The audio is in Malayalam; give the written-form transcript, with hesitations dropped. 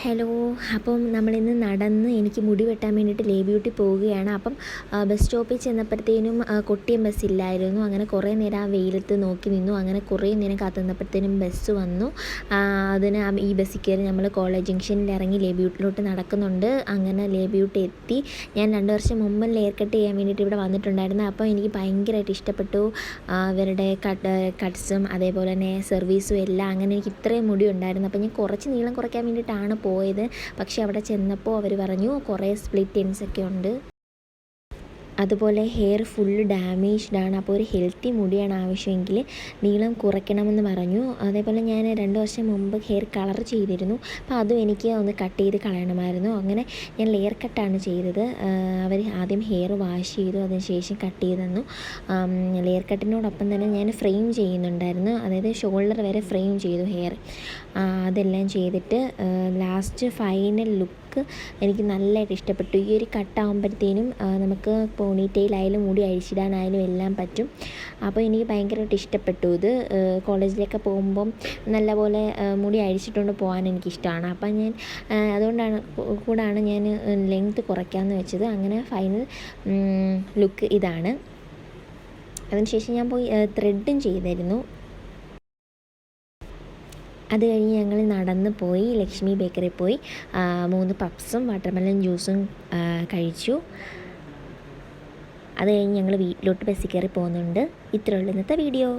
ഹലോ. അപ്പം നമ്മളിന്ന് നടന്ന് എനിക്ക് മുടി വെട്ടാൻ വേണ്ടിയിട്ട് ലേ ബ്യൂട്ടി പോവുകയാണ്. അപ്പം ബസ് സ്റ്റോപ്പിൽ ചെന്നപ്പോഴത്തേനും കൊട്ടിയം ബസ്സില്ലായിരുന്നു. അങ്ങനെ കുറേ നേരം ആ വെയിലത്ത് നോക്കി നിന്നു. അങ്ങനെ കുറേ നേരം കാത്തു നിന്നപ്പോഴത്തേനും ബസ് വന്നു. ഈ ബസ്സിൽ കയറി നമ്മൾ കോളേജ് ജംഗ്ഷനിൽ ഇറങ്ങി ലേ ബ്യൂട്ടിയിലോട്ട് നടക്കുന്നുണ്ട്. അങ്ങനെ ലേ ബ്യൂട്ടി എത്തി. ഞാൻ 2 വർഷം മുമ്പ് ലെയർ കട്ട് ചെയ്യാൻ വേണ്ടിയിട്ട് ഇവിടെ വന്നിട്ടുണ്ടായിരുന്നു. അപ്പോൾ എനിക്ക് ഭയങ്കരമായിട്ട് ഇഷ്ടപ്പെട്ടു ഇവരുടെ കട്ട്സും അതേപോലെ തന്നെ സർവീസും എല്ലാം. അങ്ങനെ എനിക്ക് ഇത്രയും മുടി ഉണ്ടായിരുന്നു. അപ്പോൾ ഞാൻ കുറച്ച് നീളം കുറയ്ക്കാൻ വേണ്ടിയിട്ടാണ് പോയത്. പക്ഷേ അവിടെ ചെന്നപ്പോൾ അവർ പറഞ്ഞു കുറേ സ്പ്ലിറ്റ് എൻഡ്സ് ഒക്കെ ഉണ്ട്, അതുപോലെ ഹെയർ ഫുള്ള് ഡാമേജ്ഡാണ്. അപ്പോൾ ഒരു ഹെൽത്തി മുടിയാണ് ആവശ്യമെങ്കിൽ നീളം കുറയ്ക്കണമെന്ന് പറഞ്ഞു. അതേപോലെ ഞാൻ 2 വർഷം മുമ്പ് ഹെയർ കളർ ചെയ്തിരുന്നു. അപ്പോൾ അതും എനിക്ക് ഒന്ന് കട്ട് ചെയ്ത് കളയണമായിരുന്നു. അങ്ങനെ ഞാൻ ലെയർ കട്ടാണ് ചെയ്തത്. അവർ ആദ്യം ഹെയർ വാഷ് ചെയ്തു, അതിന് ശേഷം കട്ട് ചെയ്ത് തന്നു. ലെയർ കട്ടിനോടൊപ്പം തന്നെ ഞാൻ ഫ്രെയിം ചെയ്യുന്നുണ്ടായിരുന്നു. അതായത് ഷോൾഡർ വരെ ഫ്രെയിം ചെയ്തു ഹെയർ. അതെല്ലാം ചെയ്തിട്ട് ലാസ്റ്റ് ഫൈനൽ ലുക്ക് എനിക്ക് നല്ലതായിട്ട് ഇഷ്ടപ്പെട്ടു. ഈ ഒരു കട്ടാകുമ്പോഴത്തേനും നമുക്ക് പോണി ടെയിലായാലും മുടി അഴിച്ചിടാനായാലും എല്ലാം പറ്റും. അപ്പോൾ എനിക്ക് ഭയങ്കരമായിട്ട് ഇഷ്ടപ്പെട്ടു ഇത്. കോളേജിലൊക്കെ പോകുമ്പം നല്ലപോലെ മുടി അഴിച്ചിട്ടുകൊണ്ട് പോകാൻ എനിക്കിഷ്ടമാണ്. അപ്പം ഞാൻ അതുകൊണ്ടാണ് ഞാൻ ലെങ്ത്ത് കുറയ്ക്കാമെന്ന് വെച്ചത്. അങ്ങനെ ഫൈനൽ ലുക്ക് ഇതാണ്. അതിനുശേഷം ഞാൻ പോയി ത്രെഡും ചെയ്തിരുന്നു. അത് കഴിഞ്ഞ് ഞങ്ങൾ നടന്ന് പോയി ലക്ഷ്മി ബേക്കറി പോയി 3 പപ്സും വാട്ടർമെലൺ ജ്യൂസും കഴിച്ചു. അത് കഴിഞ്ഞ് ഞങ്ങൾ വീട്ടിലോട്ട് ബസ്സിൽ കയറി പോകുന്നുണ്ട്. ഇത്രയേ ഉള്ളൂ ഇന്നത്തെ വീഡിയോ.